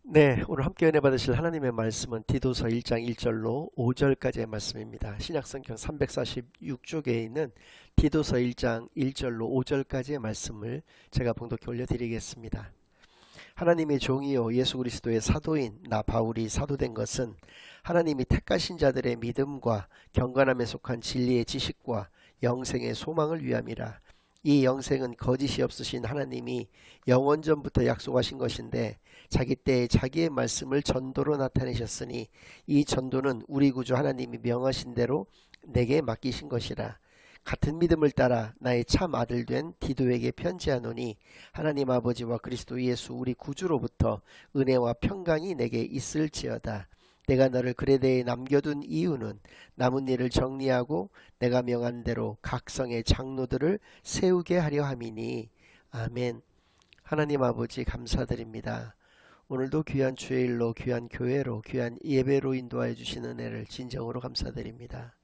네, 오늘 함께 은혜 받으실 하나님의 말씀은 디도서 1장 1절로 5절까지의 말씀입니다. 신약성경 346쪽에 있는 디도서 1장 1절로 5절까지의 말씀을 제가 봉독해 올려드리겠습니다. 하나님의 종이요 예수 그리스도의 사도인 나 바울이 사도된 것은 하나님이 택하신 자들의 믿음과 경건함에 속한 진리의 지식과 영생의 소망을 위함이라. 이 영생은 거짓이 없으신 하나님이 영원전부터 약속하신 것인데 자기 때에 자기의 말씀을 전도로 나타내셨으니 이 전도는 우리 구주 하나님이 명하신 대로 내게 맡기신 것이라. 같은 믿음을 따라 나의 참 아들 된 디도에게 편지하노니 하나님 아버지와 그리스도 예수 우리 구주로부터 은혜와 평강이 내게 있을지어다. 내가 너를 그레데에 남겨둔 이유는 남은 일을 정리하고 내가 명한 대로 각 성의 장로들을 세우게 하려 함이니. 아멘. 하나님 아버지 감사드립니다. 오늘도 귀한 주일로 귀한 교회로 귀한 예배로 인도하여 주신 은혜를 진정으로 감사드립니다.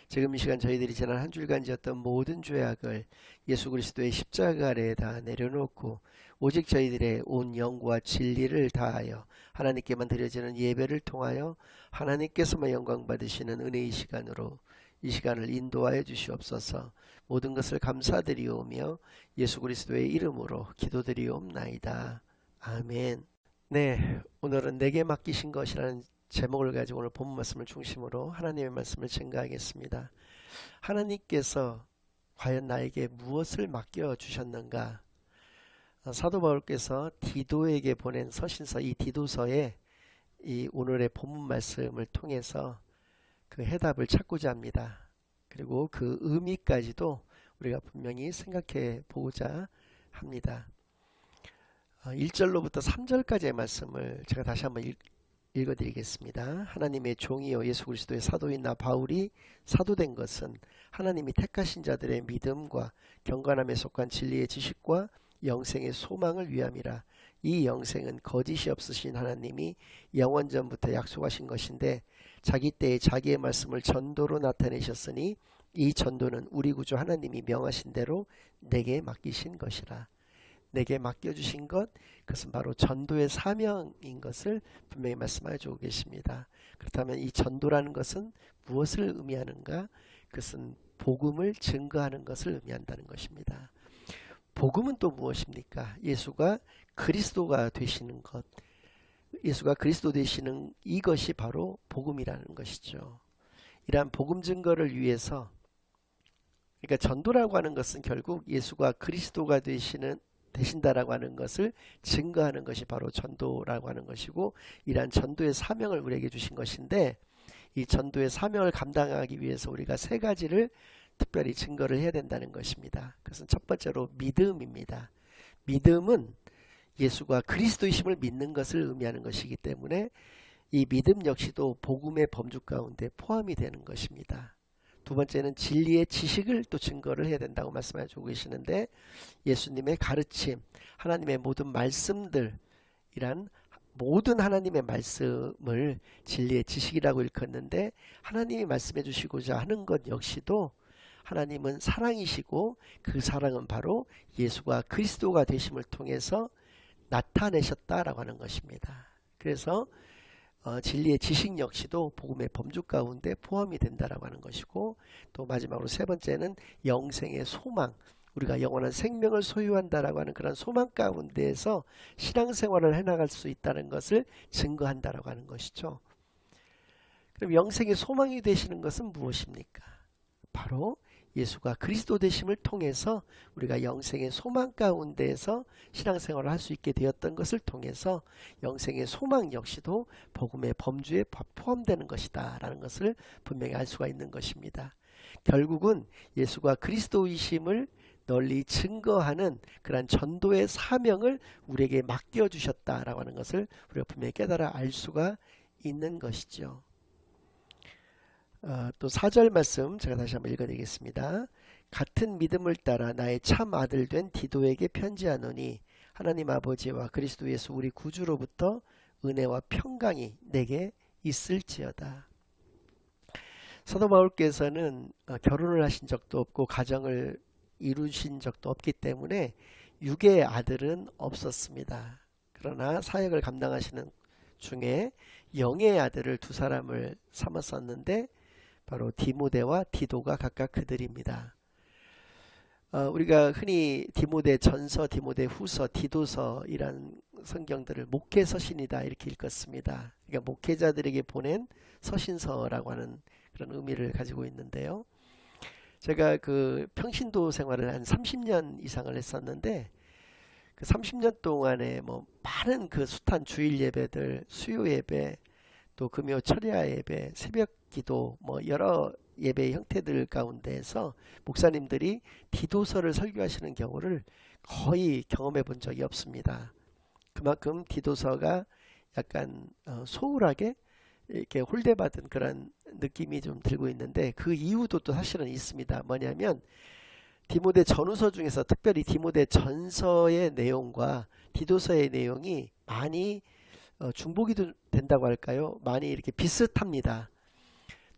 지금 이 시간 저희들이 지난 한 주일간 지었던 모든 죄악을 예수 그리스도의 십자가 아래에 다 내려놓고 오직 저희들의 온 영과 진리를 다하여 하나님께만 드려지는 예배를 통하여 하나님께서만 영광 받으시는 은혜의 시간으로 이 시간을 인도하여 주시옵소서. 모든 것을 감사드리오며 예수 그리스도의 이름으로 기도드리옵나이다. 아멘. 네, 오늘은 내게 맡기신 것이라는 제목을 가지고 오늘 본 말씀을 중심으로 하나님의 말씀을 증거하겠습니다. 하나님께서 과연 나에게 무엇을 맡겨주셨는가? 사도 바울께서 디도에게 보낸 서신서 이 디도서에 이 오늘의 본문 말씀을 통해서 그 해답을 찾고자 합니다. 그리고 그 의미까지도 우리가 분명히 생각해 보고자 합니다. 1절로부터 3절까지의 말씀을 제가 다시 한번 읽어드리겠습니다. 하나님의 종이요 예수 그리스도의 사도인 나 바울이 사도된 것은 하나님이 택하신 자들의 믿음과 경건함에 속한 진리의 지식과 영생의 소망을 위함이라. 이 영생은 거짓이 없으신 하나님이 영원전부터 약속하신 것인데 자기 때에 자기의 말씀을 전도로 나타내셨으니 이 전도는 우리 구주 하나님이 명하신 대로 내게 맡기신 것이라. 내게 맡겨주신 것, 그것은 바로 전도의 사명인 것을 분명히 말씀하여 주고 계십니다. 그렇다면 이 전도라는 것은 무엇을 의미하는가? 그것은 복음을 증거하는 것을 의미한다는 것입니다. 복음은 또 무엇입니까? 예수가 그리스도가 되시는 것, 예수가 그리스도 되시는 이것이 바로 복음이라는 것이죠. 이러한 복음 증거를 위해서, 그러니까 전도라고 하는 것은 결국 예수가 그리스도가 되신다라고 하는 것을 증거하는 것이 바로 전도라고 하는 것이고, 이러한 전도의 사명을 우리에게 주신 것인데, 이 전도의 사명을 감당하기 위해서 우리가 세 가지를 특별히 증거를 해야 된다는 것입니다. 그것은 첫 번째로 믿음입니다. 믿음은 예수가 그리스도이심을 믿는 것을 의미하는 것이기 때문에 이 믿음 역시도 복음의 범주 가운데 포함이 되는 것입니다. 두 번째는 진리의 지식을 또 증거를 해야 된다고 말씀해 주고 계시는데, 예수님의 가르침, 하나님의 모든 말씀들, 이란 모든 하나님의 말씀을 진리의 지식이라고 일컫는데, 하나님이 말씀해 주시고자 하는 것 역시도 하나님은 사랑이시고 그 사랑은 바로 예수가 그리스도가 되심을 통해서 나타내셨다라고 하는 것입니다. 그래서 진리의 지식 역시도 복음의 범주 가운데 포함이 된다라고 하는 것이고, 또 마지막으로 세 번째는 영생의 소망, 우리가 영원한 생명을 소유한다라고 하는 그런 소망 가운데에서 신앙생활을 해나갈 수 있다는 것을 증거한다라고 하는 것이죠. 그럼 영생의 소망이 되시는 것은 무엇입니까? 바로 예수가 그리스도 되심을 통해서 우리가 영생의 소망 가운데에서 신앙생활을 할 수 있게 되었던 것을 통해서 영생의 소망 역시도 복음의 범주에 포함되는 것이다 라는 것을 분명히 알 수가 있는 것입니다. 결국은 예수가 그리스도이심을 널리 증거하는 그런 전도의 사명을 우리에게 맡겨주셨다라고 하는 것을 우리가 분명히 깨달아 알 수가 있는 것이죠. 또 4절 말씀 제가 다시 한번 읽어드리겠습니다. 같은 믿음을 따라 나의 참 아들 된 디도에게 편지하노니 하나님 아버지와 그리스도 예수 우리 구주로부터 은혜와 평강이 내게 있을지어다. 사도 바울께서는 결혼을 하신 적도 없고 가정을 이루신 적도 없기 때문에 육의 아들은 없었습니다. 그러나 사역을 감당하시는 중에 영의 아들을 두 사람을 삼았었는데 바로 디모데와 디도가 각각 그들입니다. 우리가 흔히 디모데 전서, 디모데 후서, 디도서이란 성경들을 목회 서신이다 이렇게 읽었습니다. 그러니까 목회자들에게 보낸 서신서라고 하는 그런 의미를 가지고 있는데요. 제가 그 평신도 생활을 한 30년 이상을 했었는데 그 30년 동안에 뭐 많은 그 숱한 주일 예배들, 수요 예배, 또 금요 철야 예배, 새벽 기도 뭐 여러 예배의 형태들 가운데에서 목사님들이 디도서를 설교하시는 경우를 거의 경험해 본 적이 없습니다. 그만큼 디도서가 약간 소홀하게 이렇게 홀대받은 그런 느낌이 좀 들고 있는데 그 이유도 또 사실은 있습니다. 뭐냐면 디모데 전후서 중에서 특별히 디모데 전서의 내용과 디도서의 내용이 많이 중복이 된다고 할까요? 많이 이렇게 비슷합니다.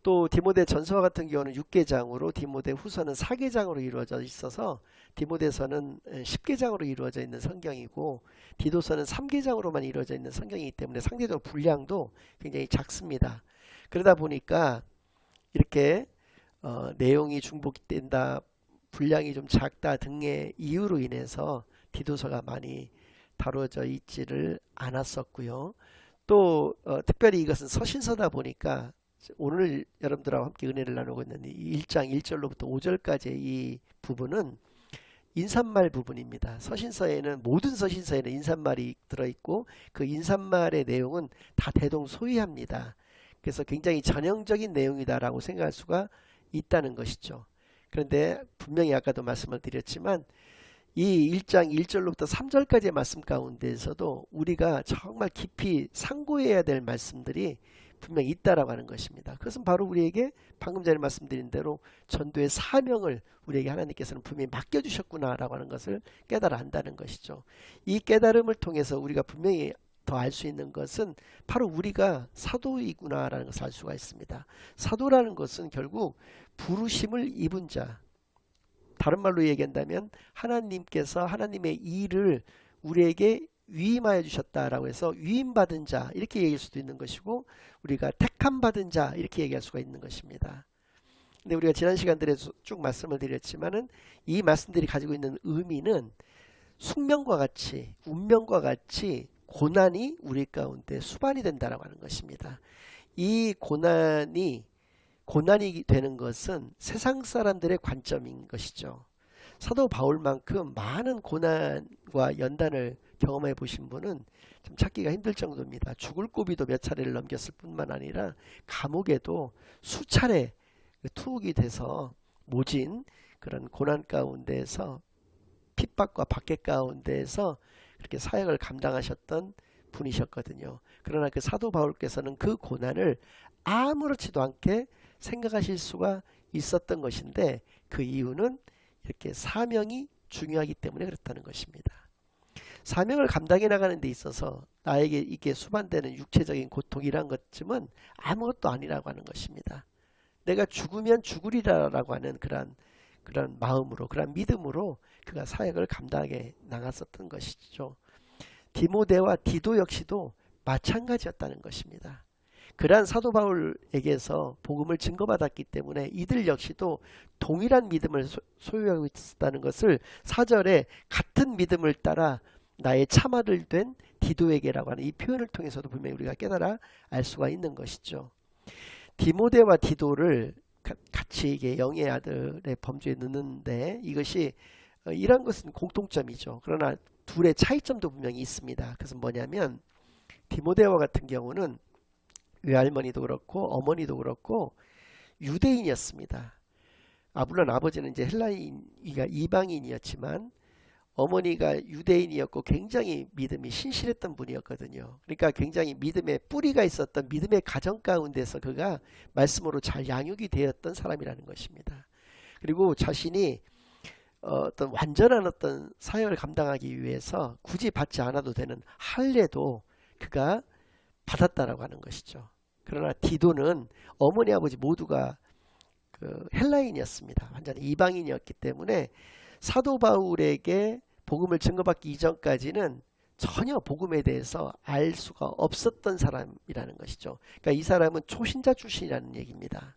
또 디모데 전서와 같은 경우는 6개장으로 디모데 후서는 4개장으로 이루어져 있어서 디모데서는 10개장으로 이루어져 있는 성경이고 디도서는 3개장으로만 이루어져 있는 성경이기 때문에 상대적으로 분량도 굉장히 작습니다. 그러다 보니까 이렇게 내용이 중복된다, 분량이 좀 작다 등의 이유로 인해서 디도서가 많이 다루어져 있지를 않았었고요. 또 특별히 이것은 서신서다 보니까 오늘 여러분들하고 함께 은혜를 나누고 있는 1장 1절로부터 5절까지의 이 부분은 인사말 부분입니다. 서신서에는 모든 서신서에는 인사말이 들어있고 그 인사말의 내용은 다 대동소이합니다. 그래서 굉장히 전형적인 내용이다라고 생각할 수가 있다는 것이죠. 그런데 분명히 아까도 말씀을 드렸지만 이 1장 1절로부터 3절까지의 말씀 가운데에서도 우리가 정말 깊이 상고해야 될 말씀들이 분명히 있다라고 하는 것입니다. 그것은 바로 우리에게 방금 전에 말씀드린 대로 전도의 사명을 우리에게 하나님께서는 분명히 맡겨주셨구나라고 하는 것을 깨달아 한다는 것이죠. 이 깨달음을 통해서 우리가 분명히 더 알 수 있는 것은 바로 우리가 사도이구나라는 것을 알 수가 있습니다. 사도라는 것은 결국 부르심을 입은 자, 다른 말로 얘기한다면 하나님께서 하나님의 일을 우리에게 위임하여 주셨다라고 해서 위임받은 자 이렇게 얘기할 수도 있는 것이고 우리가 택함 받은 자 이렇게 얘기할 수가 있는 것입니다. 근데 우리가 지난 시간들에서 쭉 말씀을 드렸지만은 이 말씀들이 가지고 있는 의미는 숙명과 같이 운명과 같이 고난이 우리 가운데 수반이 된다라고 하는 것입니다. 이 고난이 되는 것은 세상 사람들의 관점인 것이죠. 사도 바울만큼 많은 고난과 연단을 경험해 보신 분은 좀 찾기가 힘들 정도입니다. 죽을 고비도 몇 차례를 넘겼을 뿐만 아니라 감옥에도 수차례 투옥이 돼서 모진 그런 고난 가운데에서 핍박과 박해 가운데에서 그렇게 사역을 감당하셨던 분이셨거든요. 그러나 그 사도 바울께서는 그 고난을 아무렇지도 않게 생각하실 수가 있었던 것인데 그 이유는 이렇게 사명이 중요하기 때문에 그렇다는 것입니다. 사명을 감당해 나가는 데 있어서 나에게 이게 수반되는 육체적인 고통이란 것쯤은 아무것도 아니라고 하는 것입니다. 내가 죽으면 죽으리라라고 하는 그런 마음으로 그런 믿음으로 그가 사역을 감당해 나갔었던 것이죠. 디모데와 디도 역시도 마찬가지였다는 것입니다. 그러한 사도 바울에게서 복음을 증거받았기 때문에 이들 역시도 동일한 믿음을 소유하고 있었다는 것을 4절에 같은 믿음을 따라 나의 참아들 된 디도에게라고 하는 이 표현을 통해서도 분명히 우리가 깨달아 알 수가 있는 것이죠. 디모데와 디도를 같이 이게 영의 아들의 범주에 넣는데 이것이 이런 것은 공통점이죠. 그러나 둘의 차이점도 분명히 있습니다. 그것은 뭐냐면 디모데와 같은 경우는 외할머니도 그렇고 어머니도 그렇고 유대인이었습니다. 물론 아버지는 이제 헬라인이가 이방인이었지만 어머니가 유대인이었고 굉장히 믿음이 신실했던 분이었거든요. 그러니까 굉장히 믿음의 뿌리가 있었던 믿음의 가정 가운데서 그가 말씀으로 잘 양육이 되었던 사람이라는 것입니다. 그리고 자신이 어떤 완전한 어떤 사역을 감당하기 위해서 굳이 받지 않아도 되는 할례도 그가 받았다라고 하는 것이죠. 그러나 디도는 어머니 아버지 모두가 그 헬라인이었습니다. 완전히 이방인이었기 때문에 사도 바울에게 복음을 증거받기 이전까지는 전혀 복음에 대해서 알 수가 없었던 사람이라는 것이죠. 그러니까 이 사람은 초신자 출신이라는 얘기입니다.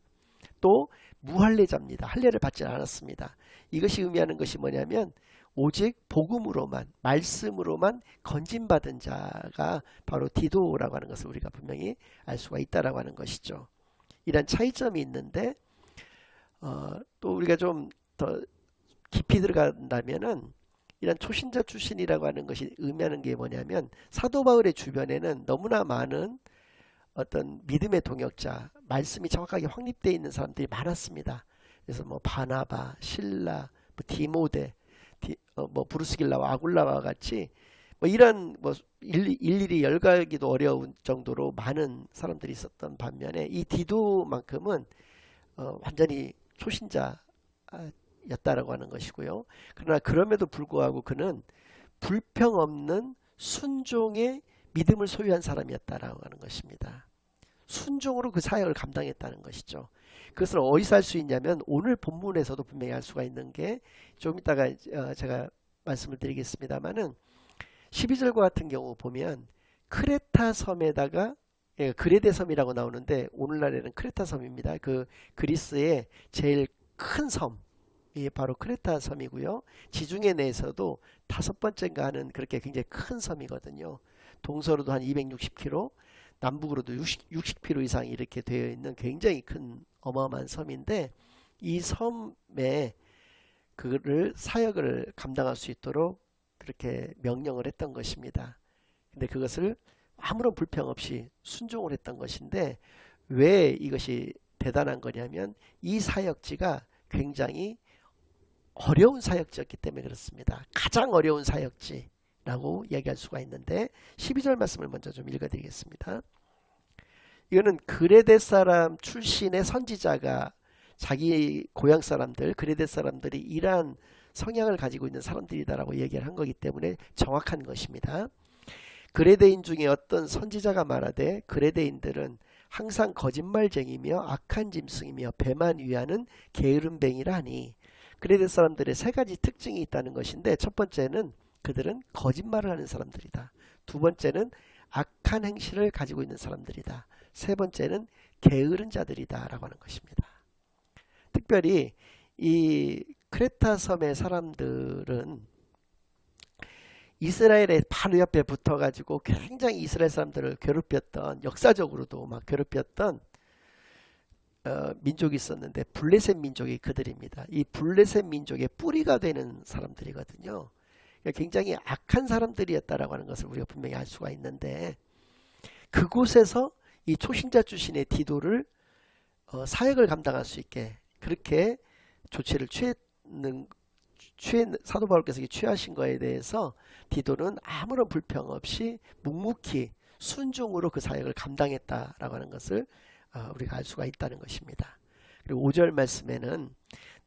또 무할례자입니다. 할례를 받지 않았습니다. 이것이 의미하는 것이 뭐냐면 오직 복음으로만, 말씀으로만 건진받은 자가 바로 디도라고 하는 것을 우리가 분명히 알 수가 있다라고 하는 것이죠. 이런 차이점이 있는데 또 우리가 좀 더 깊이 들어간다면은 이런 초신자 출신이라고 하는 것이 의미하는 게 뭐냐면 사도 바울의 주변에는 너무나 많은 어떤 믿음의 동역자, 말씀이 정확하게 확립되어 있는 사람들이 많았습니다. 그래서 뭐 바나바, 실라, 뭐 디모데, 뭐 브루스길라와 아굴라와 같이 뭐 이런 뭐 일일이 열가기도 어려운 정도로 많은 사람들이 있었던 반면에 이 디도만큼은 완전히 초신자였다라고 하는 것이고요. 그러나 그럼에도 불구하고 그는 불평 없는 순종의 믿음을 소유한 사람이었다라고 하는 것입니다. 순종으로 그 사역을 감당했다는 것이죠. 그것을 어디서 알 수 있냐면 오늘 본문에서도 분명히 알 수가 있는 게 좀 이따가 제가 말씀을 드리겠습니다만은 12절과 같은 경우 보면 크레타 섬에다가 그레데 섬이라고 나오는데 오늘날에는 크레타 섬입니다. 그 그리스의 제일 큰 섬이 바로 크레타 섬이고요. 지중해 내에서도 5번째인가 하는 그렇게 굉장히 큰 섬이거든요. 동서로도 한 260km, 남북으로도 60km 이상 이렇게 되어 있는 굉장히 큰 어마어마한 섬인데 이 섬에 그를 사역을 감당할 수 있도록 그렇게 명령을 했던 것입니다. 근데 그것을 아무런 불평 없이 순종을 했던 것인데 왜 이것이 대단한 거냐면 이 사역지가 굉장히 어려운 사역지였기 때문에 그렇습니다. 가장 어려운 사역지라고 얘기할 수가 있는데 12절 말씀을 먼저 좀 읽어드리겠습니다. 이거는 그레데 사람 출신의 선지자가 자기 고향 사람들, 그레데 사람들이 이러한 성향을 가지고 있는 사람들이다라고 얘기를 한 거기 때문에 정확한 것입니다. 그레데인 중에 어떤 선지자가 말하되 그레데인들은 항상 거짓말쟁이며 악한 짐승이며 배만 위하는 게으름뱅이라 하니 그레데 사람들의 3가지 특징이 있다는 것인데 첫 번째는 그들은 거짓말을 하는 사람들이다. 두 번째는 악한 행실을 가지고 있는 사람들이다. 세 번째는 게으른 자들이다 라고 하는 것입니다. 특별히 이 크레타 섬의 사람들은 이스라엘의 바로 옆에 붙어가지고 굉장히 이스라엘 사람들을 괴롭혔던, 역사적으로도 막 괴롭혔던 민족이 있었는데 블레셋 민족이 그들입니다. 이 블레셋 민족의 뿌리가 되는 사람들이거든요. 굉장히 악한 사람들이었다라고 하는 것을 우리가 분명히 알 수가 있는데 그곳에서 이 초신자 출신의 디도를 사역을 감당할 수 있게 그렇게 조치를 사도 바울께서 취하신 거에 대해서 디도는 아무런 불평 없이 묵묵히 순종으로 그 사역을 감당했다라고 하는 것을 우리가 알 수가 있다는 것입니다. 그리고 5절 말씀에는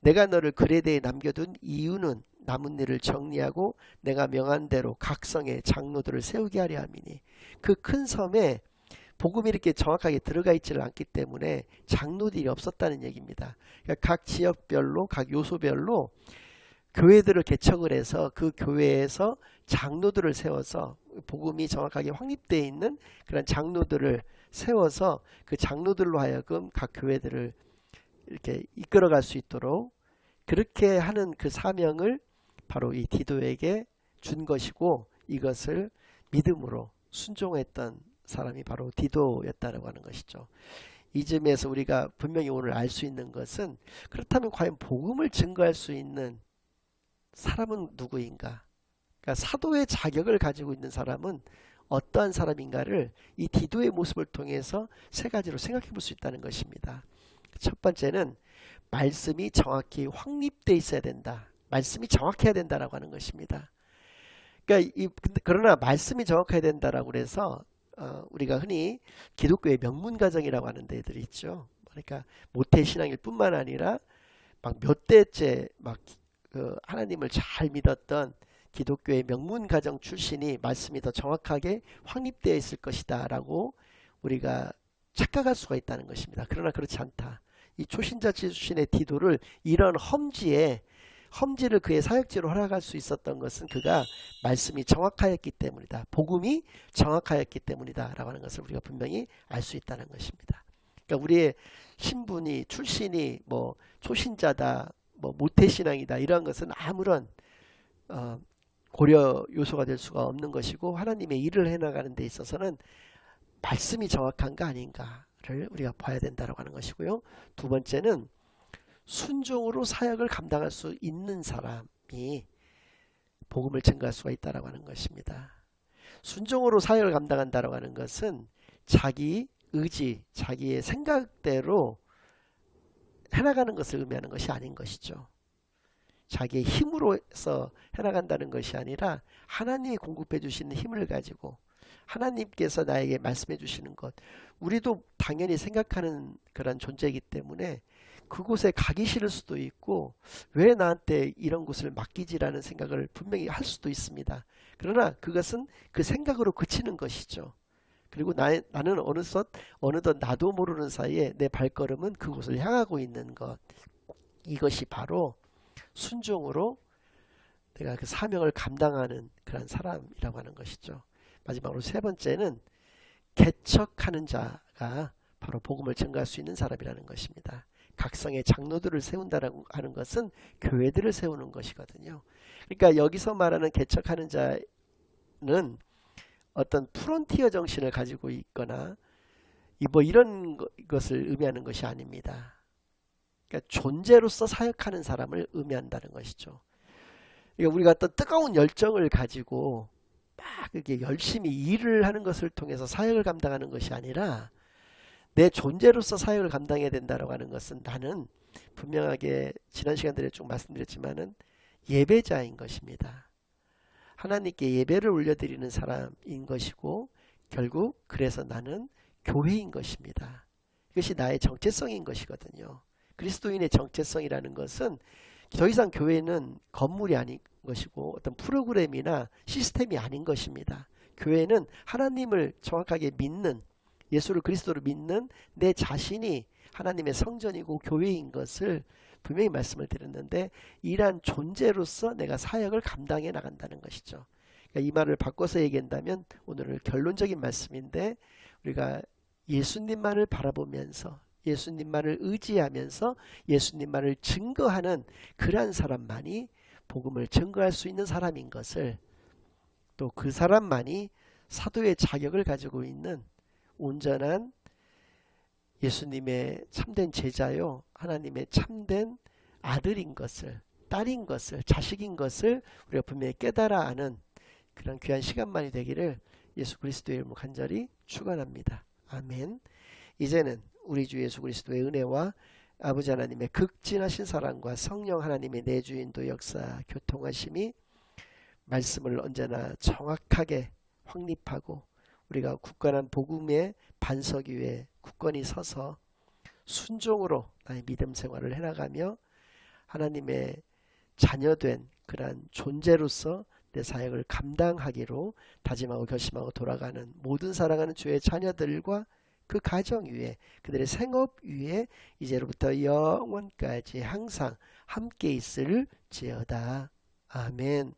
내가 너를 그레데에 남겨둔 이유는 남은 일을 정리하고 내가 명한 대로 각 성에 장로들을 세우게 하려 함이니 그 큰 섬에 복음이 이렇게 정확하게 들어가 있지를 않기 때문에 장로들이 없었다는 얘기입니다. 그러니까 각 지역별로 각 요소별로 교회들을 개척을 해서 그 교회에서 장로들을 세워서 복음이 정확하게 확립되어 있는 그런 장로들을 세워서 그 장로들로 하여금 각 교회들을 이렇게 이끌어갈 수 있도록 그렇게 하는 그 사명을 바로 이 디도에게 준 것이고 이것을 믿음으로 순종했던 사람이 바로 디도였다고 하는 것이죠. 이 점에서 우리가 분명히 오늘 알 수 있는 것은 그렇다면 과연 복음을 증거할 수 있는 사람은 누구인가? 그러니까 사도의 자격을 가지고 있는 사람은 어떠한 사람인가를 이 디도의 모습을 통해서 3가지로 생각해 볼 수 있다는 것입니다. 첫 번째는 말씀이 정확히 확립되어 있어야 된다. 말씀이 정확해야 된다라고 하는 것입니다. 그러니까 그러나 말씀이 정확해야 된다라고 그래서 우리가 흔히 기독교의 명문가정이라고 하는 데들이 있죠. 그러니까 모태신앙일 뿐만 아니라 막 몇 대째 막 하나님을 잘 믿었던 기독교의 명문가정 출신이 말씀이 더 정확하게 확립되어 있을 것이다 라고 우리가 착각할 수가 있다는 것입니다. 그러나 그렇지 않다. 이 초신자 출신의 디도를 이런 험지에 험지를 그의 사역지로 허락할 수 있었던 것은 그가 말씀이 정확하였기 때문이다. 복음이 정확하였기 때문이다 라고 하는 것을 우리가 분명히 알 수 있다는 것입니다. 그러니까 우리의 신분이 출신이 뭐 초신자다 뭐 모태신앙이다 이런 것은 아무런 고려 요소가 될 수가 없는 것이고, 하나님의 일을 해나가는 데 있어서는 말씀이 정확한가 아닌가를 우리가 봐야 된다고 하는 것이고요. 두 번째는 순종으로 사역을 감당할 수 있는 사람이 복음을 증거할 수가 있다고 하는 것입니다. 순종으로 사역을 감당한다고 하는 것은 자기 의지, 자기의 생각대로 해나가는 것을 의미하는 것이 아닌 것이죠. 자기의 힘으로서 해나간다는 것이 아니라 하나님이 공급해 주시는 힘을 가지고 하나님께서 나에게 말씀해 주시는 것, 우리도 당연히 생각하는 그런 존재이기 때문에 그곳에 가기 싫을 수도 있고 왜 나한테 이런 곳을 맡기지라는 생각을 분명히 할 수도 있습니다. 그러나 그것은 그 생각으로 그치는 것이죠. 그리고 나는 어느덧 나도 모르는 사이에 내 발걸음은 그곳을 향하고 있는 것, 이것이 바로 순종으로 내가 그 사명을 감당하는 그런 사람이라고 하는 것이죠. 마지막으로 세 번째는 개척하는 자가 바로 복음을 증거할 수 있는 사람이라는 것입니다. 각성의 장로들을 세운다라고 하는 것은 교회들을 세우는 것이거든요. 그러니까 여기서 말하는 개척하는 자는 어떤 프론티어 정신을 가지고 있거나 뭐 이런 것을 의미하는 것이 아닙니다. 그러니까 존재로서 사역하는 사람을 의미한다는 것이죠. 그러니까 우리가 어떤 뜨거운 열정을 가지고 막 이렇게 열심히 일을 하는 것을 통해서 사역을 감당하는 것이 아니라 내 존재로서 사역을 감당해야 된다고 하는 것은, 나는 분명하게 지난 시간들에 쭉 말씀드렸지만은 예배자인 것입니다. 하나님께 예배를 올려드리는 사람인 것이고, 결국 그래서 나는 교회인 것입니다. 이것이 나의 정체성인 것이거든요. 그리스도인의 정체성이라는 것은 더 이상 교회는 건물이 아닌 것이고 어떤 프로그램이나 시스템이 아닌 것입니다. 교회는 하나님을 정확하게 믿는, 예수를 그리스도로 믿는 내 자신이 하나님의 성전이고 교회인 것을 분명히 말씀을 드렸는데, 이러한 존재로서 내가 사역을 감당해 나간다는 것이죠. 그러니까 이 말을 바꿔서 얘기한다면 오늘은 결론적인 말씀인데, 우리가 예수님만을 바라보면서 예수님만을 의지하면서 예수님만을 증거하는 그러한 사람만이 복음을 증거할 수 있는 사람인 것을, 또 그 사람만이 사도의 자격을 가지고 있는 온전한 예수님의 참된 제자요, 하나님의 참된 아들인 것을, 딸인 것을, 자식인 것을 우리가 분명히 깨달아 아는 그런 귀한 시간만이 되기를 예수 그리스도의 이름으로 간절히 축원합니다. 아멘. 이제는 우리 주 예수 그리스도의 은혜와 아버지 하나님의 극진하신 사랑과 성령 하나님의 내주인도 역사 교통하심이 말씀을 언제나 정확하게 확립하고 우리가 굳건한 복음의 반석 위에 굳건히 서서 순종으로 나의 믿음 생활을 해나가며 하나님의 자녀된 그러한 존재로서 내 사역을 감당하기로 다짐하고 결심하고 돌아가는 모든 사랑하는 주의 자녀들과 그 가정 위에, 그들의 생업 위에 이제로부터 영원까지 항상 함께 있을지어다. 아멘.